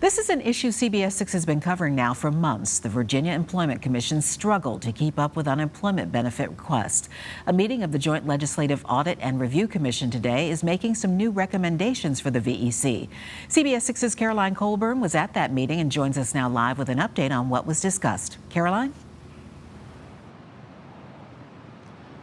This is an issue CBS 6 has been covering now for months. The Virginia Employment Commission struggled to keep up with unemployment benefit requests. A meeting of the Joint Legislative Audit and Review Commission today is making some new recommendations for the VEC. CBS 6's Caroline Colburn was at that meeting and joins us now live with an update on what was discussed. Caroline?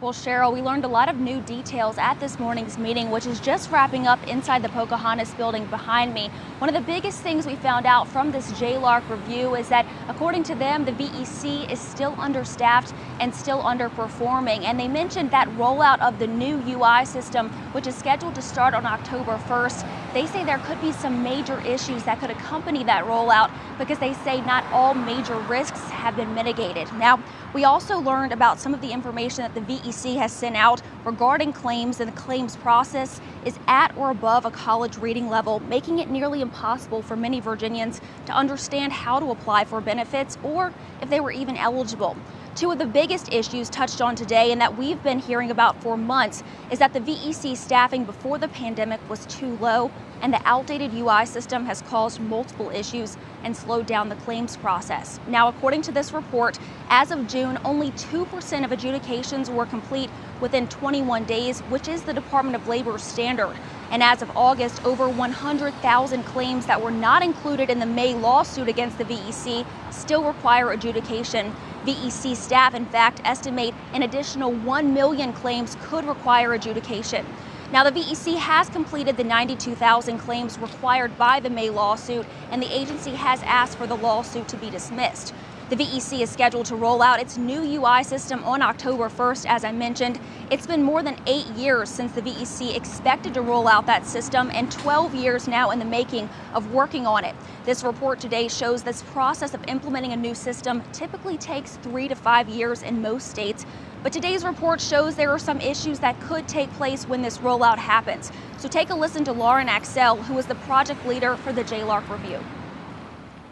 Well, Cheryl, we learned a lot of new details at this morning's meeting, which is just wrapping up inside the Pocahontas building behind me. One of the biggest things we found out from this JLARC review is that, according to them, the VEC is still understaffed and still underperforming. And they mentioned that rollout of the new UI system, which is scheduled to start on October 1st. They say there could be some major issues that could accompany that rollout because they say not all major risks have been mitigated. Now, we also learned about some of the information that the VEC has sent out regarding claims, and the claims process is at or above a college reading level, making it nearly impossible for many Virginians to understand how to apply for benefits or if they were even eligible. Two of the biggest issues touched on today and that we've been hearing about for months is that the VEC staffing before the pandemic was too low, and the outdated UI system has caused multiple issues and slowed down the claims process. Now, according to this report, as of June, only 2% of adjudications were complete within 21 days, which is the Department of Labor's standard. And as of August, over 100,000 claims that were not included in the May lawsuit against the VEC still require adjudication. VEC staff, in fact, estimate an additional 1 million claims could require adjudication. Now, the VEC has completed the 92,000 claims required by the May lawsuit, and the agency has asked for the lawsuit to be dismissed. The VEC is scheduled to roll out its new UI system on October 1st, as I mentioned. It's been more than 8 years since the VEC expected to roll out that system, and 12 years now in the making of working on it. This report today shows this process of implementing a new system typically takes 3 to 5 years in most states. But today's report shows there are some issues that could take place when this rollout happens. So take a listen to Lauren Axel, who is the project leader for the JLARC review.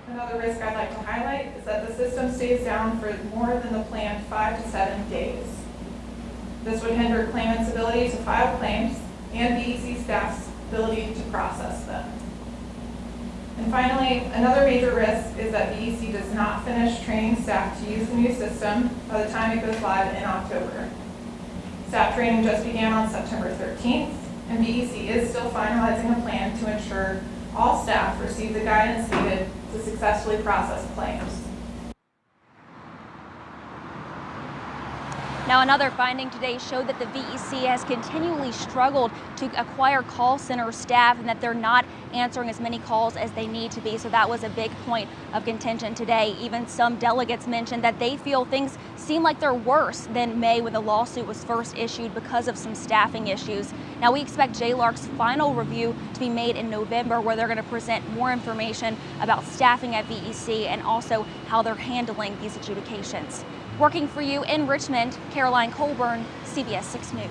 Another risk I'd like to highlight is that the system stays down for more than the planned 5 to 7 days. This would hinder claimants' ability to file claims and VEC staff's ability to process them. And finally, another major risk is that VEC does not finish training staff to use the new system by the time it goes live in October. Staff training just began on September 13th, and VEC is still finalizing a plan to ensure all staff receive the guidance needed to successfully process claims. Now, another finding today showed that the VEC has continually struggled to acquire call center staff and that they're not answering as many calls as they need to be. So that was a big point of contention today. Even some delegates mentioned that they feel things seem like they're worse than May when the lawsuit was first issued because of some staffing issues. Now, we expect JLARC's final review to be made in November, where they're going to present more information about staffing at VEC and also how they're handling these adjudications. Working for you in Richmond, Caroline Colburn, CBS 6 News.